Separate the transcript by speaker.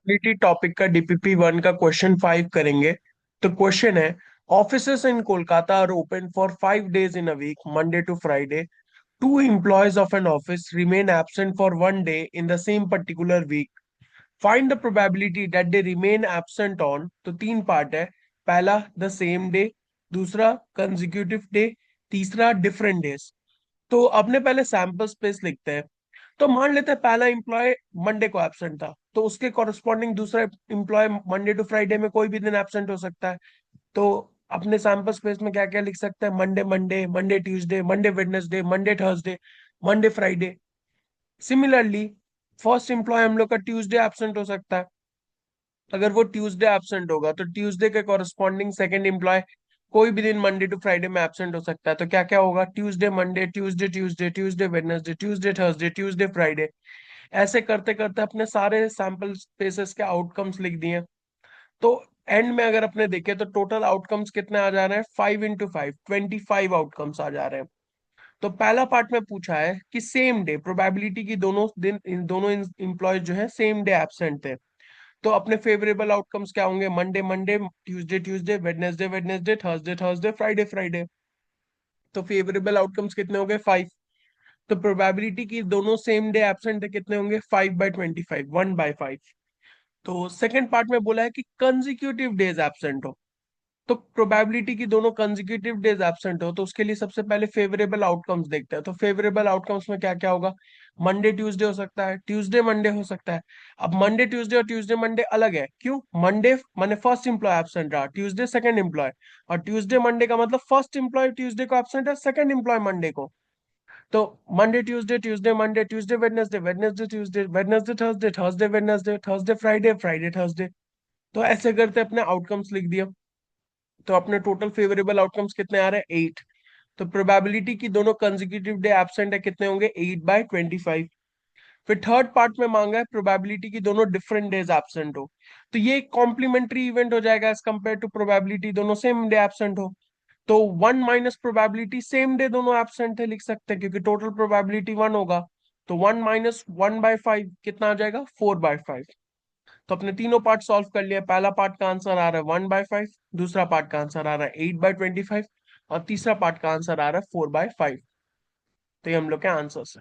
Speaker 1: Probability topic का DPP 1 का question 5 करेंगे। तो क्वेश्चन है, offices in Kolkata are open for 5 days in a week, Monday to Friday. Two employees of an office remain absent for 1 day in the same particular week. Find the probability that they remain absent on। तो तीन part है। पहला the same day, दूसरा consecutive day, तीसरा different days. तो अपने पहले sample space लिखते हैं। तो मान लेते हैं पहला एम्प्लॉय मंडे को एब्सेंट था, तो उसके कॉरेस्पॉन्डिंग दूसरा एम्प्लॉय मंडे टू फ्राइडे में कोई भी दिन एब्सेंट हो सकता है। तो अपने सैंपल स्पेस में क्या क्या लिख सकते हैं? Monday Monday, Monday Tuesday, Monday Wednesday, Monday Thursday, Monday Friday. Similarly first employ हम लोग का ट्यूसडे एब्सेंट हो सकता है। अगर वो ट्यूसडे एब्सेंट होगा तो ट्यूसडे के कॉरेस्पॉन्डिंग सेकंड एम्प्लॉय कोई भी दिन मंडे टू फ्राइडे में एब्सेंट हो सकता है। तो क्या क्या होगा? Tuesday Monday, Tuesday Tuesday, Tuesday Wednesday, Tuesday Thursday, Tuesday Friday. ऐसे करते करते अपने सारे सैंपल स्पेसेस के आउटकम्स लिख दिए। तो एंड में अगर अपने देखें तो टोटल आउटकम्स कितने आ जा रहे हैं? 5 into 5, 25 आउटकम्स आ जा रहे हैं। तो पहला पार्ट में पूछा है कि सेम डे प्रोबेबिलिटी की दोनों दिन इन दोनों इंप्लॉयज जो है सेम डे एब्सेंट थे। तो अपने फेवरेबल आउटकम्स क्या होंगे? Monday Monday, Tuesday Tuesday, Wednesday Wednesday, Thursday Thursday, Friday Friday. तो फेवरेबल आउटकम्स कितने हो गए? 5। तो प्रोबेबिलिटी की दोनों सेम डे एब्सेंट है कितने होंगे? 5/25, 1/5। तो सेकंड पार्ट में बोला है कि कंजिक्यूटिव डेज एब्सेंट हो। तो प्रोबेबिलिटी की दोनों कंजिक्यूटिव डेज एब्सेंट हो तो उसके लिए सबसे पहले फेवरेबल आउटकम्स देखते हैं। तो फेवरेबल आउटकम्स में क्या क्या होगा? मंडे ट्यूसडे हो सकता है, ट्यूसडे मंडे हो सकता है। अब मंडे ट्यूसडे और ट्यूसडे मंडे अलग है, क्यों? मंडे माने फर्स्ट एम्प्लॉय एब्सेंट रहा, ट्यूसडे सेकंड एम्प्लॉय, और ट्यूसडे मंडे का मतलब फर्स्ट एम्प्लॉय ट्यूसडे को एब्सेंट है, सेकंड एम्प्लॉय मंडे को। तो Monday Tuesday, Tuesday Monday, Tuesday Wednesday, Wednesday Tuesday, Wednesday Thursday, Thursday Wednesday, Thursday Friday, Friday Thursday. तो ऐसे करते अपने आउटकम्स लिख दिया। तो अपने टोटल फेवरेबल आउटकम्स कितने आ रहे हैं? 8। तो प्रोबेबिलिटी की दोनों कंजिक्यूटिव डे एब्सेंट है कितने होंगे? 8/25। फिर थर्ड पार्ट में मांगा है प्रोबेबिलिटी की दोनों डिफरेंट डेज एब्सेंट हो। तो ये कॉम्प्लीमेंट्री इवेंट हो जाएगा एज कंपेयर टू प्रोबेबिलिटी दोनों सेम डे एब्सेंट हो। तो 1 - प्रोबेबिलिटी सेम डे दोनों एब्सेंट है लिख सकते हैं, क्योंकि टोटल प्रोबेबिलिटी 1 होगा। तो 1 - 1/5 कितना आ जाएगा? 4/5। तो अपने तीनों पार्ट सॉल्व कर लिया। पहला पार्ट का आंसर आ रहा है 1/5, दूसरा पार्ट का आंसर आ रहा है 8/25, और तीसरा पार्ट का आंसर आ रहा है 4/5। तो ये हम लोग के आंसर है।